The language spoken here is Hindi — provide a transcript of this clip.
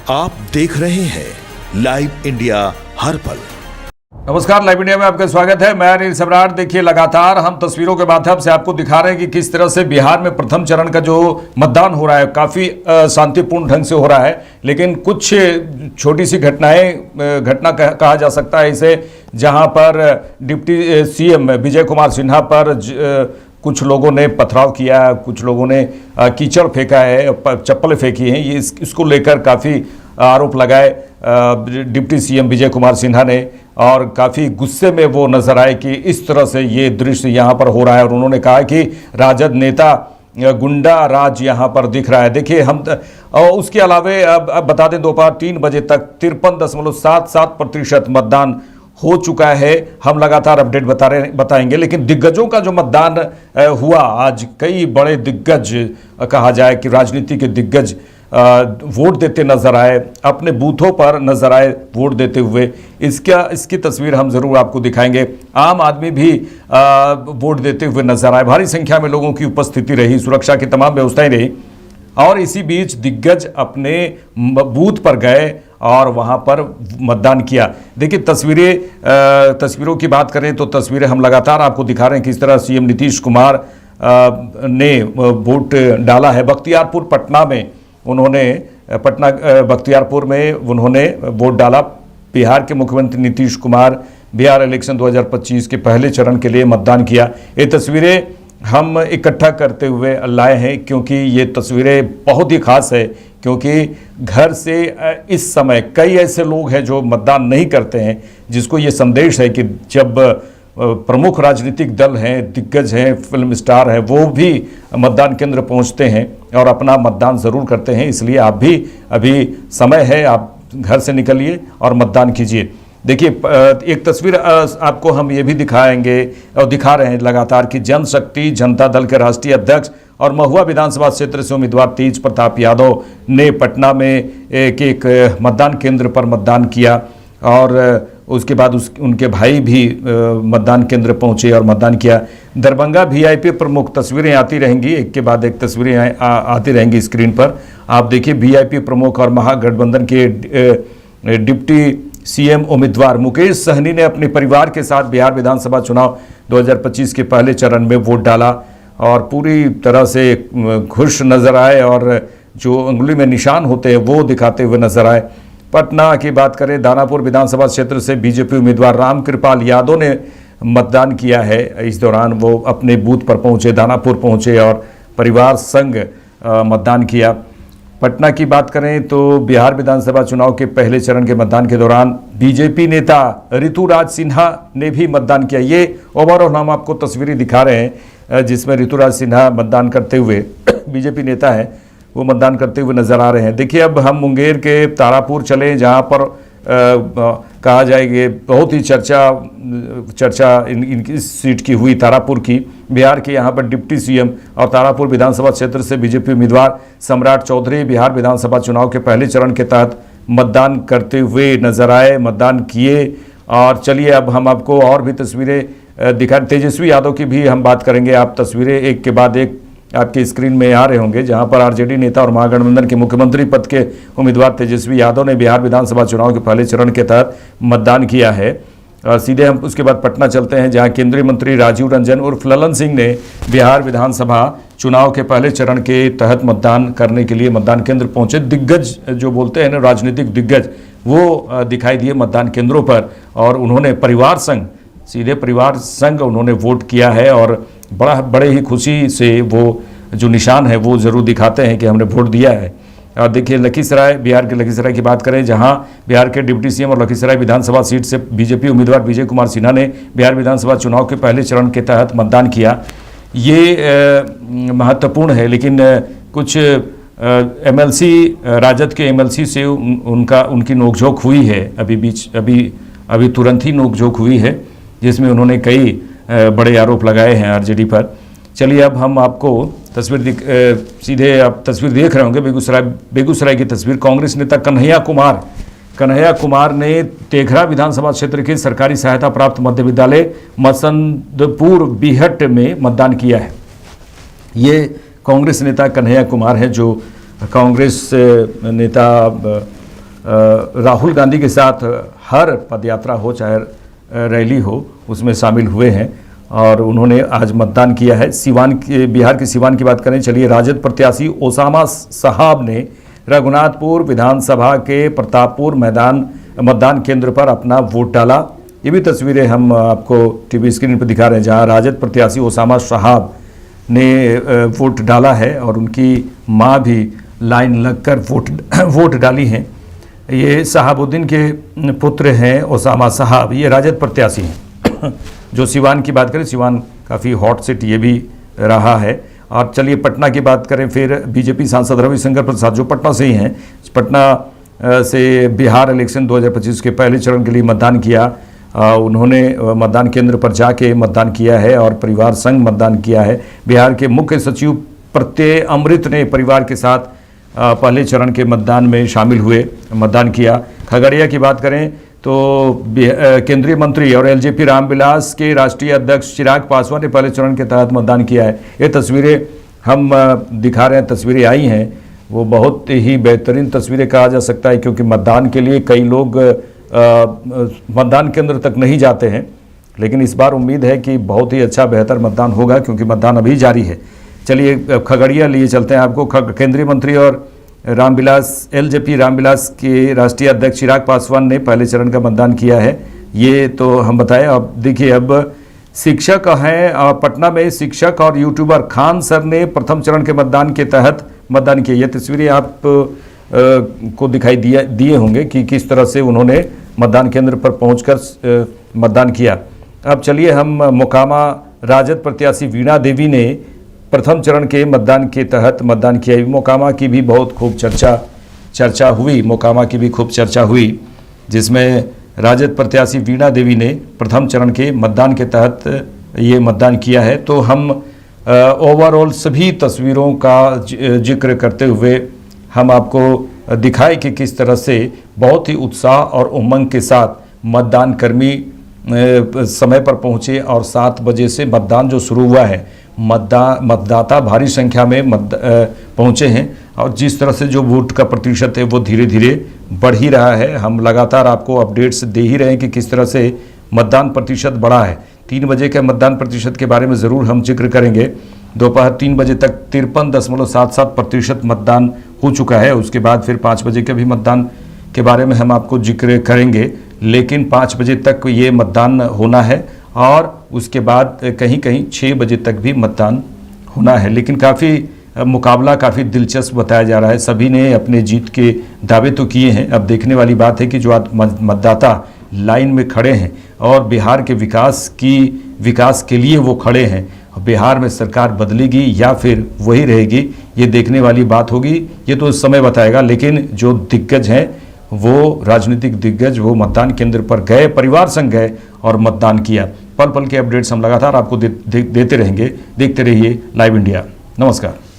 आप देख रहे हैं लाइव इंडिया हर पल। नमस्कार, लाइव इंडिया में आपका स्वागत है। मैं अनिल सम्राट। देखिए, लगातार हम तस्वीरों के माध्यम से आपको दिखा रहे हैं कि किस तरह से बिहार में प्रथम चरण का जो मतदान हो रहा है काफ़ी शांतिपूर्ण ढंग से हो रहा है, लेकिन कुछ छोटी सी घटना कहा जा सकता है इसे, जहां पर डिप्टी सीएम विजय कुमार सिन्हा पर कुछ लोगों ने पथराव किया, कुछ लोगों ने कीचड़ फेंका है, चप्पलें फेंकी हैं। ये इसको लेकर काफ़ी आरोप लगाए डिप्टी सीएम विजय कुमार सिन्हा ने, और काफ़ी गुस्से में वो नजर आए कि इस तरह से ये दृश्य यहाँ पर हो रहा है। और उन्होंने कहा कि राजद नेता गुंडा राज यहाँ पर दिख रहा है। देखिए, हम और उसके अलावे अब बता दें, दोपहर 3 बजे तक 53.77% मतदान हो चुका है। हम लगातार अपडेट बताएंगे, लेकिन दिग्गजों का जो मतदान हुआ आज, कई बड़े दिग्गज, कहा जाए कि राजनीति के दिग्गज वोट देते नजर आए, अपने बूथों पर नजर आए वोट देते हुए। इसकी तस्वीर हम जरूर आपको दिखाएंगे। आम आदमी भी वोट देते हुए नजर आए। भारी संख्या में लोगों की उपस्थिति रही, सुरक्षा की तमाम व्यवस्थाएं रही, और इसी बीच दिग्गज अपने बूथ पर गए और वहां पर मतदान किया। देखिए, तस्वीरों की बात करें तो तस्वीरें हम लगातार आपको दिखा रहे हैं किस तरह सीएम नीतीश कुमार ने वोट डाला है। बख्तियारपुर पटना में उन्होंने बख्तियारपुर में उन्होंने वोट डाला। बिहार के मुख्यमंत्री नीतीश कुमार बिहार इलेक्शन 2025 के पहले चरण के लिए मतदान किया। ये तस्वीरें हम इकट्ठा करते हुए लाए हैं, क्योंकि ये तस्वीरें बहुत ही खास है, क्योंकि घर से इस समय कई ऐसे लोग हैं जो मतदान नहीं करते हैं, जिसको ये संदेश है कि जब प्रमुख राजनीतिक दल हैं, दिग्गज हैं, फिल्म स्टार हैं, वो भी मतदान केंद्र पहुंचते हैं और अपना मतदान ज़रूर करते हैं। इसलिए आप भी अभी समय है, आप घर से निकलिए और मतदान कीजिए। देखिए, एक तस्वीर आपको हम ये भी दिखाएंगे और दिखा रहे हैं लगातार कि जनशक्ति जनता दल के राष्ट्रीय अध्यक्ष और महुआ विधानसभा क्षेत्र से उम्मीदवार तेज प्रताप यादव ने पटना में एक मतदान केंद्र पर मतदान किया, और उसके बाद उनके भाई भी मतदान केंद्र पहुंचे और मतदान किया। दरभंगा वीआईपी प्रमुख, तस्वीरें आती रहेंगी, एक के बाद एक तस्वीरें आती रहेंगी स्क्रीन पर। आप देखिए, वीआईपी प्रमुख और महागठबंधन के डिप्टी सीएम उम्मीदवार मुकेश सहनी ने अपने परिवार के साथ बिहार विधानसभा चुनाव 2025 के पहले चरण में वोट डाला, और पूरी तरह से खुश नजर आए, और जो उंगली में निशान होते हैं वो दिखाते हुए नजर आए। पटना की बात करें, दानापुर विधानसभा क्षेत्र से बीजेपी उम्मीदवार रामकृपाल यादव ने मतदान किया है। इस दौरान वो अपने बूथ पर पहुंचे, दानापुर पहुंचे और परिवार संग मतदान किया। पटना की बात करें तो बिहार विधानसभा चुनाव के पहले चरण के मतदान के दौरान बीजेपी नेता ऋतुराज सिन्हा ने भी मतदान किया। ये ओवरऑल हम आपको तस्वीरें दिखा रहे हैं, जिसमें ऋतुराज सिन्हा मतदान करते हुए, बीजेपी नेता है, वो मतदान करते हुए नजर आ रहे हैं। देखिए, अब हम मुंगेर के तारापुर चले, जहां पर कहा जाएगी बहुत ही चर्चा इनकी सीट की हुई, तारापुर की। बिहार के यहाँ पर डिप्टी सीएम और तारापुर विधानसभा क्षेत्र से बीजेपी उम्मीदवार सम्राट चौधरी बिहार विधानसभा चुनाव के पहले चरण के तहत मतदान करते हुए नजर आए, मतदान किए। और चलिए, अब हम आपको और भी तस्वीरें दिखा, तेजस्वी यादव की भी हम बात करेंगे। आप तस्वीरें एक के बाद एक आपके स्क्रीन में आ रहे होंगे, जहां पर आरजेडी नेता और महागठबंधन के मुख्यमंत्री पद के उम्मीदवार तेजस्वी यादव ने बिहार विधानसभा चुनाव के पहले चरण के तहत मतदान किया है। सीधे हम उसके बाद पटना चलते हैं, जहां केंद्रीय मंत्री राजीव रंजन उर्फ ललन सिंह ने बिहार विधानसभा चुनाव के पहले चरण के तहत मतदान करने के लिए मतदान केंद्र पहुंचे। दिग्गज जो बोलते हैं ना, राजनीतिक दिग्गज, वो दिखाई दिए मतदान केंद्रों पर, और उन्होंने सीधे परिवार संग उन्होंने वोट किया है, और बड़े ही खुशी से वो जो निशान है वो ज़रूर दिखाते हैं कि हमने वोट दिया है। और देखिए, लखीसराय, बिहार के लखीसराय की बात करें, जहां बिहार के डिप्टी सीएम और लखीसराय विधानसभा सीट से बीजेपी उम्मीदवार विजय कुमार सिन्हा ने बिहार विधानसभा चुनाव के पहले चरण के तहत मतदान किया। ये महत्वपूर्ण है, लेकिन कुछ एमएलसी, राजद के एमएलसी से उनकी नोकझोंक हुई है। अभी तुरंत ही नोकझोंक हुई है, जिसमें उन्होंने कई बड़े आरोप लगाए हैं आरजेडी पर। चलिए, अब हम आपको सीधे आप तस्वीर देख रहे होंगे, बेगूसराय की तस्वीर। कांग्रेस नेता कन्हैया कुमार ने तेघरा विधानसभा क्षेत्र के सरकारी सहायता प्राप्त मध्य विद्यालय मसंदपुर बिहट में मतदान किया है। ये कांग्रेस नेता कन्हैया कुमार हैं, जो कांग्रेस नेता राहुल गांधी के साथ हर पदयात्रा हो चाहे रैली हो उसमें शामिल हुए हैं और उन्होंने आज मतदान किया है। बिहार के सिवान की बात करें, चलिए, राजद प्रत्याशी ओसामा साहब ने रघुनाथपुर विधानसभा के प्रतापपुर मतदान केंद्र पर अपना वोट डाला। ये भी तस्वीरें हम आपको टीवी स्क्रीन पर दिखा रहे हैं, जहां राजद प्रत्याशी ओसामा साहब ने वोट डाला है और उनकी मां भी लाइन लगकर वोट डाली हैं। ये शहाबुद्दीन के पुत्र हैं ओसामा साहब, ये राजद प्रत्याशी हैं। जो सिवान की बात करें, सिवान काफ़ी हॉट सीट ये भी रहा है। और चलिए पटना की बात करें, फिर बीजेपी सांसद रविशंकर प्रसाद जो पटना से ही हैं, पटना से बिहार इलेक्शन 2025 के पहले चरण के लिए मतदान किया। उन्होंने मतदान केंद्र पर जाके मतदान किया है और परिवार संग मतदान किया है। बिहार के मुख्य सचिव प्रत्यय अमृत ने परिवार के साथ पहले चरण के मतदान में शामिल हुए, मतदान किया। खगड़िया की बात करें तो केंद्रीय मंत्री और एलजेपी रामविलास के राष्ट्रीय अध्यक्ष चिराग पासवान ने पहले चरण के तहत मतदान किया है। ये तस्वीरें हम दिखा रहे हैं, तस्वीरें आई हैं, वो बहुत ही बेहतरीन तस्वीरें कहा जा सकता है, क्योंकि मतदान के लिए कई लोग मतदान केंद्र तक नहीं जाते हैं, लेकिन इस बार उम्मीद है कि बहुत ही अच्छा बेहतर मतदान होगा, क्योंकि मतदान अभी जारी है। चलिए खगड़िया लिए चलते हैं आपको। केंद्रीय मंत्री और एलजेपी रामविलास के राष्ट्रीय अध्यक्ष चिराग पासवान ने पहले चरण का मतदान किया है, ये तो हम बताएं। अब देखिए, अब शिक्षक हैं पटना में शिक्षक और यूट्यूबर खान सर ने प्रथम चरण के मतदान के तहत मतदान किया। ये तस्वीरें आप को दिखाई दिए होंगे कि किस तरह से उन्होंने मतदान केंद्र पर पहुंचकर मतदान किया। अब चलिए हम मोकामा राजद प्रत्याशी वीणा देवी ने प्रथम चरण के मतदान के तहत मतदान किया। मोकामा की भी बहुत खूब चर्चा हुई, मोकामा की भी खूब चर्चा हुई, जिसमें राजद प्रत्याशी वीणा देवी ने प्रथम चरण के मतदान के तहत ये मतदान किया है। तो हम ओवरऑल सभी तस्वीरों का जिक्र करते हुए हम आपको दिखाए कि किस तरह से बहुत ही उत्साह और उमंग के साथ मतदान कर्मी समय पर पहुंचे और 7 बजे से मतदान जो शुरू हुआ है, मतदाता भारी संख्या में पहुंचे हैं और जिस तरह से जो वोट का प्रतिशत है वो धीरे धीरे बढ़ ही रहा है। हम लगातार आपको अपडेट्स दे ही रहे हैं कि किस तरह से मतदान प्रतिशत बढ़ा है। 3 बजे के मतदान प्रतिशत के बारे में ज़रूर हम जिक्र करेंगे। दोपहर 3 बजे तक 53.77% मतदान हो चुका है। उसके बाद फिर 5 बजे के भी मतदान के बारे में हम आपको जिक्र करेंगे, लेकिन 5 बजे तक ये मतदान होना है और उसके बाद कहीं कहीं 6 बजे तक भी मतदान होना है। लेकिन मुकाबला काफ़ी दिलचस्प बताया जा रहा है। सभी ने अपने जीत के दावे तो किए हैं। अब देखने वाली बात है कि जो मतदाता लाइन में खड़े हैं और बिहार के विकास के लिए वो खड़े हैं, बिहार में सरकार बदलेगी या फिर वही रहेगी, ये देखने वाली बात होगी। ये तो समय बताएगा। लेकिन जो दिग्गज हैं, वो राजनीतिक दिग्गज, वो मतदान केंद्र पर गए, परिवार संग गए और मतदान किया। पल पल के अपडेट्स हम लगातार आपको देते रहेंगे। देखते रहिए लाइव इंडिया। नमस्कार।